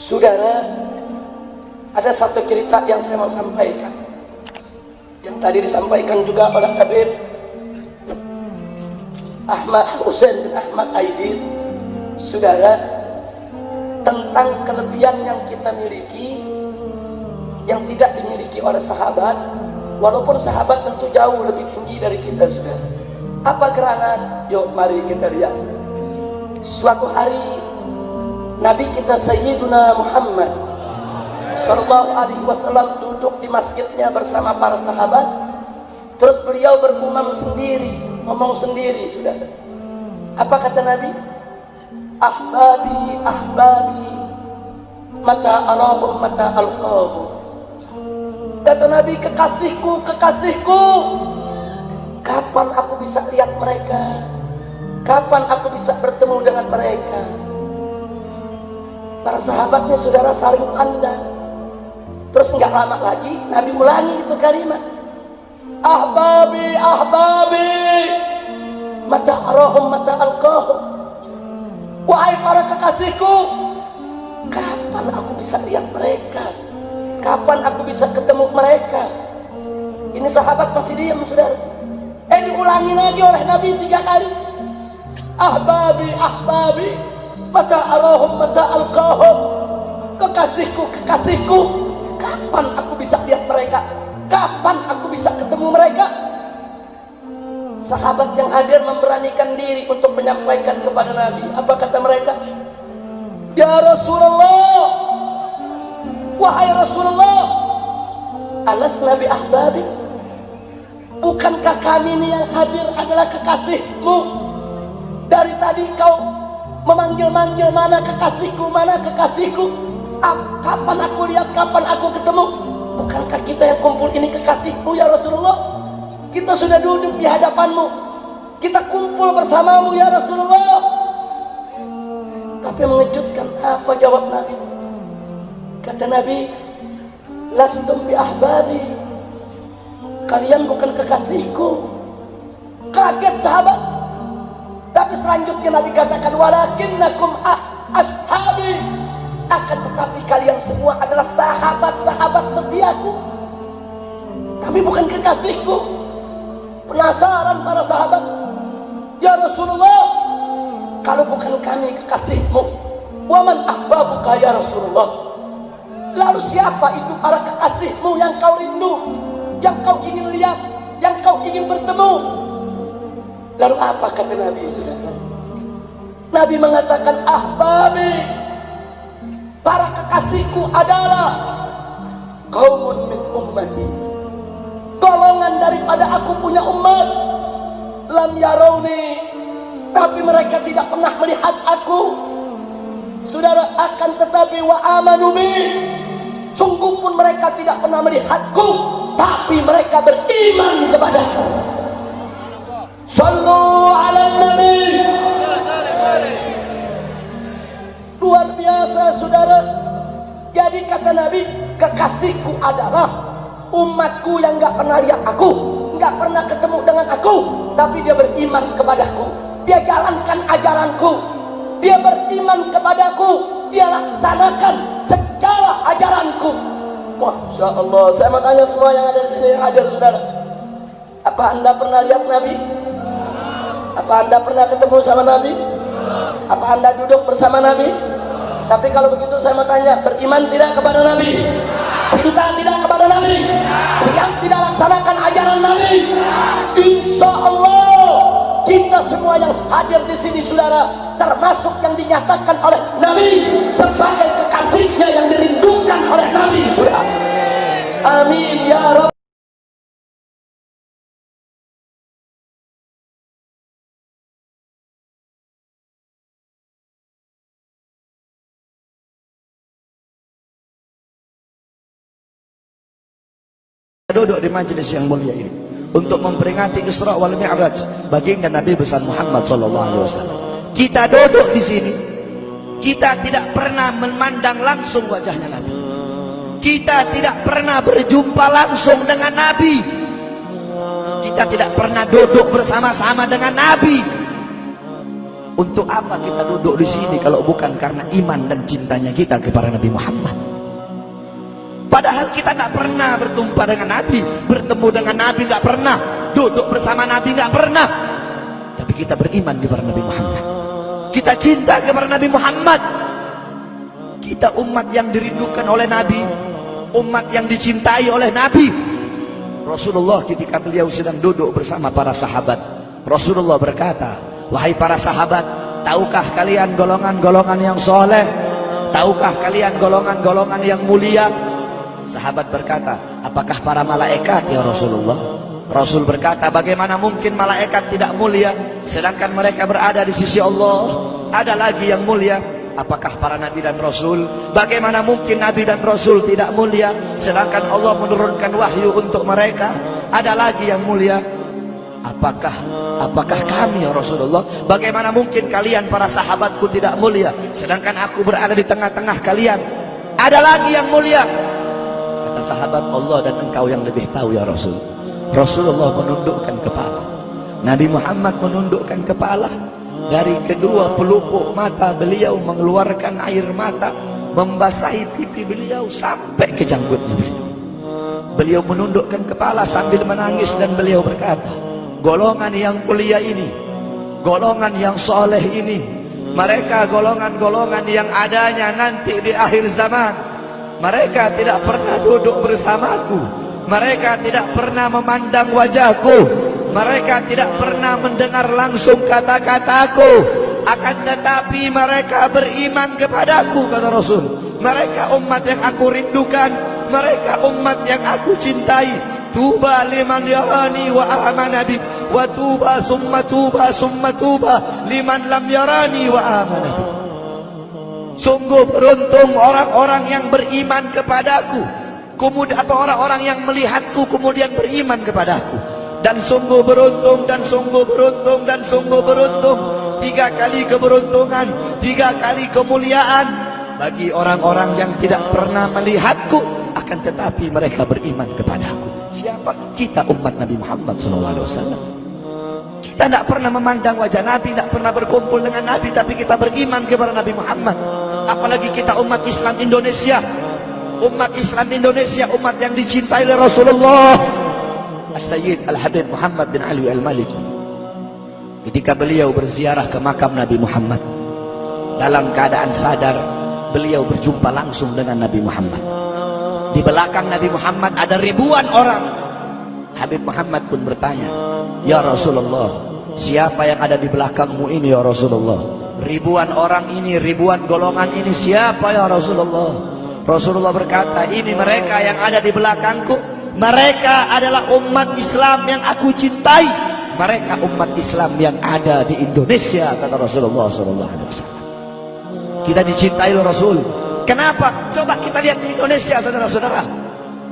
Saudara, ada satu cerita yang saya mau sampaikan, yang tadi disampaikan juga oleh Habib Ahmad Husain bin Ahmad Aidid. Saudara, tentang kelebihan yang kita miliki yang tidak dimiliki oleh sahabat, walaupun sahabat tentu jauh lebih tinggi dari kita. Saudara, apa gerangan? Yuk mari kita lihat. Suatu hari Nabi kita Sayyiduna Muhammad Sallallahu Alaihi Wasallam duduk di masjidnya bersama para sahabat. Terus beliau bergumam sendiri, ngomong sendiri. Saudara, apa kata Nabi? Ahbabi, ahbabi, mata arahum mata alqahum. Kata Nabi, kekasihku, kekasihku, kapan aku bisa lihat mereka? Kapan aku bisa bertemu dengan mereka? Para sahabatnya, saudara, saling pandang. Terus nggak lama lagi Nabi ulangi itu kalimat, ahbabi, ahbabi, mata arahum mata alqahum. Wahai para kekasihku, kapan aku bisa lihat mereka? Kapan aku bisa ketemu mereka? Ini sahabat masih diam, saudara. Diulangi lagi oleh Nabi 3 kali. Ahbabi, ahbabi, mata arahum mata alqahum. Kekasihku, kekasihku, kapan aku bisa lihat mereka? Kapan aku bisa ketemu mereka? Sahabat yang hadir memberanikan diri untuk menyampaikan kepada Nabi. Apa kata mereka? Ya Rasulullah, wahai Rasulullah, alas Nabi ahbabi, bukankah kami ini yang hadir adalah kekasihmu? Dari tadi kau memanggil-manggil, mana kekasihku, mana kekasihku. Kapan aku lihat, kapan aku ketemu? Bukankah kita yang kumpul ini kekasihmu ya Rasulullah? Kita sudah duduk di hadapanmu, kita kumpul bersamamu ya Rasulullah. Tapi mengejutkan, apa jawab Nabi? Kata Nabi, lastum bi ahbabi, kalian bukan kekasihku. Kaget sahabat. Tapi selanjutnya Nabi katakan, walakinnakum ashabi, akan tetapi kalian semua adalah sahabat-sahabat setiaku, tapi bukan kekasihku. Penasaran para sahabat, ya Rasulullah, kalau bukan kami kekasihmu, waman ahbabuka ya Rasulullah, lalu siapa itu para kekasihmu yang kau rindu, yang kau ingin lihat, yang kau ingin bertemu? Lalu apa kata Nabi? Saudara, Nabi mengatakan, ahbabi, para kekasihku adalah qaumun min ummati, golongan daripada aku punya umat, lam yarawni, tapi mereka tidak pernah melihat aku. Saudara, akan tetapi wa amanu bi, sungguh pun mereka tidak pernah melihatku, tapi mereka beriman kepadaku. Sallu ala nabi. Luar biasa, saudara. Jadi kata Nabi, kekasihku adalah umatku yang gak pernah lihat aku, gak pernah ketemu dengan aku, tapi dia beriman kepadaku, dia jalankan ajaranku, dia beriman kepadaku, dia laksanakan segala ajaranku. Masya Allah. Saya mau tanya semua yang ada di sini, yang hadir, saudara, apa anda pernah lihat Nabi? Apa anda pernah ketemu sama Nabi? Apa anda duduk bersama Nabi? Tapi kalau begitu saya mau tanya, beriman tidak kepada Nabi? Cinta tidak kepada Nabi? Siap tidak laksanakan ajaran Nabi? Insya Allah kita semua yang hadir di sini, saudara, termasuk yang dinyatakan oleh Nabi sebagai kekasihnya yang dirindukan oleh Nabi, saudara. Amin ya Rabb. Duduk di majelis yang mulia ini untuk memperingati Isra wal Mi'raj baginda Nabi besar Muhammad sallallahu alaihi wasallam. Kita duduk di sini, kita tidak pernah memandang langsung wajahnya Nabi. Kita tidak pernah berjumpa langsung dengan Nabi. Kita tidak pernah duduk bersama-sama dengan Nabi. Untuk apa kita duduk di sini kalau bukan karena iman dan cintanya kita kepada Nabi Muhammad? Padahal kita tidak pernah bertumpah dengan Nabi, bertemu dengan Nabi nggak pernah, duduk bersama Nabi nggak pernah. Tapi kita beriman kepada Nabi Muhammad. Kita cinta kepada Nabi Muhammad. Kita umat yang dirindukan oleh Nabi, umat yang dicintai oleh Nabi. Rasulullah ketika beliau sedang duduk bersama para sahabat, Rasulullah berkata, wahai para sahabat, tahukah kalian golongan-golongan yang soleh? Tahukah kalian golongan-golongan yang mulia? Sahabat berkata, apakah para malaikat ya Rasulullah? Rasul berkata, bagaimana mungkin malaikat tidak mulia sedangkan mereka berada di sisi Allah? Ada lagi yang mulia. Apakah para nabi dan rasul? Bagaimana mungkin nabi dan rasul tidak mulia sedangkan Allah menurunkan wahyu untuk mereka? Ada lagi yang mulia. Apakah kami ya Rasulullah? Bagaimana mungkin kalian para sahabatku tidak mulia sedangkan aku berada di tengah-tengah kalian? Ada lagi yang mulia. Kata sahabat, Allah dan engkau yang lebih tahu ya Rasul. Rasulullah menundukkan kepala, Nabi Muhammad menundukkan kepala. Dari kedua pelupuk mata beliau mengeluarkan air mata, membasahi pipi beliau sampai ke janggutnya beliau. Beliau menundukkan kepala sambil menangis dan beliau berkata, golongan yang mulia ini, golongan yang soleh ini, mereka golongan-golongan yang adanya nanti di akhir zaman. Mereka tidak pernah duduk bersamaku, mereka tidak pernah memandang wajahku, mereka tidak pernah mendengar langsung kata-kataku, akan tetapi mereka beriman kepadaku, kata Rasul. Mereka umat yang aku rindukan, mereka umat yang aku cintai. Tuba liman yarani wa amana bi, wa tuba summa tuba summa tuba liman lam yarani wa amana bi. Sungguh beruntung orang-orang yang beriman kepadaku, kemudian orang-orang yang melihatku kemudian beriman kepadaku. Dan sungguh beruntung, dan sungguh beruntung, dan sungguh beruntung. 3 kali keberuntungan, 3 kali kemuliaan bagi orang-orang yang tidak pernah melihatku, akan tetapi mereka beriman kepadaku. Siapa? Kita umat Nabi Muhammad SAW. Kita tidak pernah memandang wajah Nabi, tidak pernah berkumpul dengan Nabi, tapi kita beriman kepada Nabi Muhammad. Apalagi kita umat Islam Indonesia. Umat Islam Indonesia, umat yang dicintai oleh Rasulullah. As-Sayyid Al-Habib Muhammad bin Ali Al-Maliki, ketika beliau berziarah ke makam Nabi Muhammad, dalam keadaan sadar beliau berjumpa langsung dengan Nabi Muhammad. Di belakang Nabi Muhammad ada ribuan orang. Habib Muhammad pun bertanya, ya Rasulullah, siapa yang ada di belakangmu ini ya Rasulullah? Ribuan orang ini, ribuan golongan ini, siapa ya Rasulullah? Rasulullah berkata, ini mereka yang ada di belakangku. Mereka adalah umat Islam yang aku cintai. Mereka umat Islam yang ada di Indonesia, kata Rasulullah SAW. Kita dicintai oleh Rasul. Kenapa? Coba kita lihat di Indonesia, saudara-saudara.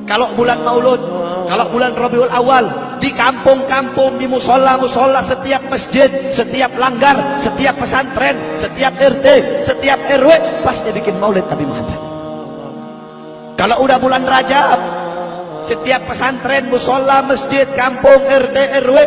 Kalau bulan Maulud, kalau bulan Rabiul Awal, di kampung-kampung, di musola-musola, setiap masjid, setiap langgar, setiap pesantren, setiap RT, setiap RW pasti bikin maulid Nabi Muhammad. Kalau udah bulan Rajab, setiap pesantren, musola, masjid, kampung, RT, RW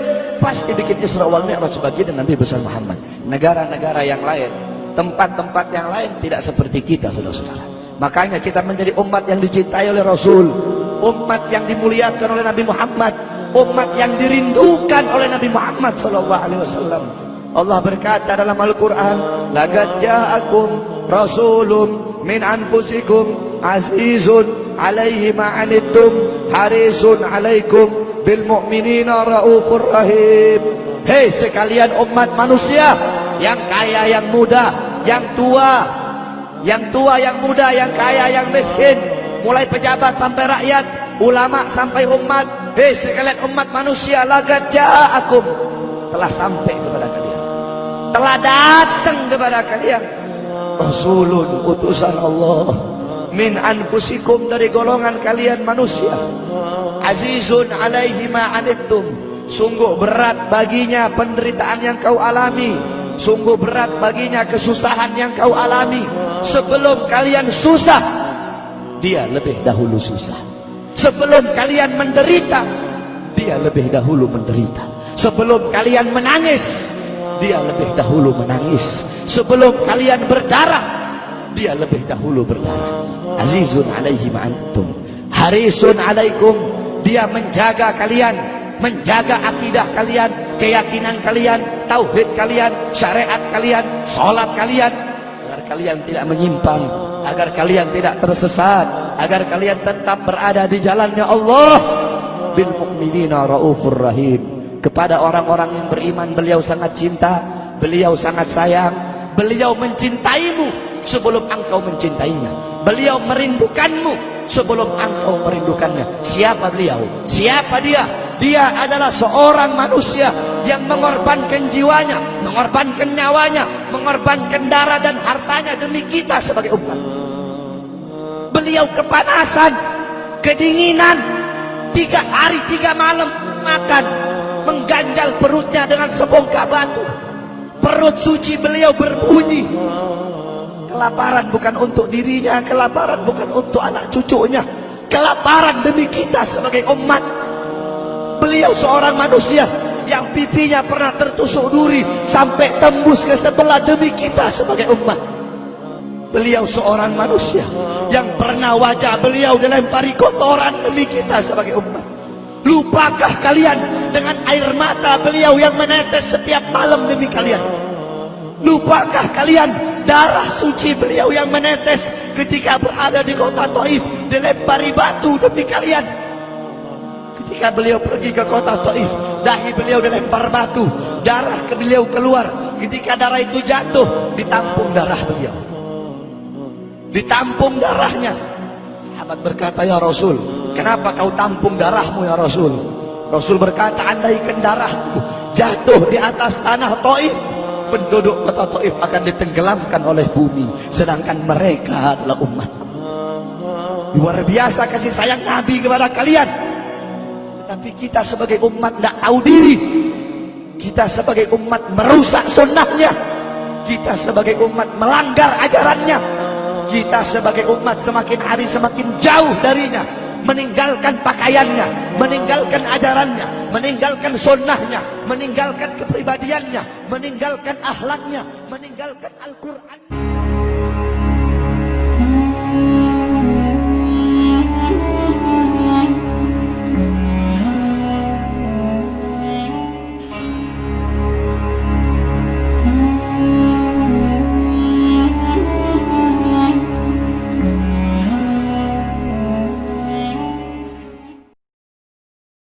pasti bikin Isra wal Mi'raj sebagai Nabi besar Muhammad. Negara-negara yang lain, tempat-tempat yang lain tidak seperti kita, saudara-saudara. Makanya kita menjadi umat yang dicintai oleh Rasul, umat yang dimuliakan oleh Nabi Muhammad, umat yang dirindukan oleh Nabi Muhammad SAW. Allah berkata dalam Al-Quran, laqad ja'akum rasulun min anfusikum azizun alaihi ma'anittum harisun alaikum bil mu'minina raufur rahim. Hei sekalian umat manusia, yang kaya, yang muda, yang tua, yang muda, yang kaya, yang miskin, mulai pejabat sampai rakyat, ulama sampai umat. Hei sekalian umat manusia, laqad ja'akum, telah sampai kepada kalian, telah datang kepada kalian rasulun, utusan Allah, min anfusikum, dari golongan kalian manusia, azizun alaihi ma'anittum, sungguh berat baginya penderitaan yang kau alami, sungguh berat baginya kesusahan yang kau alami. Sebelum kalian susah, dia lebih dahulu susah. Sebelum kalian menderita, dia lebih dahulu menderita. Sebelum kalian menangis, dia lebih dahulu menangis. Sebelum kalian berdarah, dia lebih dahulu berdarah. Azizun alaihi ma'antum, harisun alaikum, dia menjaga kalian, menjaga akidah kalian, keyakinan kalian, tauhid kalian, syariat kalian, sholat kalian, agar kalian tidak menyimpang, agar kalian tidak tersesat, agar kalian tetap berada di jalannya Allah. Bil mu'minina raufur rahim. Kepada orang-orang yang beriman beliau sangat cinta, beliau sangat sayang, beliau mencintaimu sebelum engkau mencintainya, beliau merindukanmu sebelum engkau merindukannya. Siapa beliau? Siapa dia? Dia adalah seorang manusia yang mengorbankan jiwanya, mengorbankan nyawanya, mengorbankan darah dan hartanya demi kita sebagai umat. Beliau kepanasan, kedinginan, 3 hari 3 malam makan, mengganjal perutnya dengan sebongkah batu. Perut suci beliau berbunyi. Kelaparan bukan untuk dirinya, kelaparan bukan untuk anak cucunya, kelaparan demi kita sebagai umat. Beliau seorang manusia yang pipinya pernah tertusuk duri sampai tembus ke sebelah demi kita sebagai umat. Beliau seorang manusia yang pernah wajah beliau dilempari kotoran demi kita sebagai umat. Lupakah kalian dengan air mata beliau yang menetes setiap malam demi kalian? Lupakah kalian darah suci beliau yang menetes ketika berada di kota Taif, dilempari batu demi kalian? Ketika beliau pergi ke kota Taif, dahi beliau dilempar batu, darah ke beliau keluar. Ketika darah itu jatuh, ditampung darah beliau, ditampung darahnya. Sahabat berkata, ya Rasul, kenapa kau tampung darahmu ya Rasul? Rasul berkata, andaikan darahku jatuh di atas tanah Taif, penduduk kota Taif akan ditenggelamkan oleh bumi, sedangkan mereka adalah umatku. Luar biasa kasih sayang Nabi kepada kalian. Tetapi kita sebagai umat tidak tahu diri. Kita sebagai umat merusak sunnahnya. Kita sebagai umat melanggar ajarannya. Kita sebagai umat semakin hari semakin jauh darinya, meninggalkan pakaiannya, meninggalkan ajarannya, meninggalkan sunnahnya, meninggalkan kepribadiannya, meninggalkan akhlaknya, meninggalkan Al-Quran.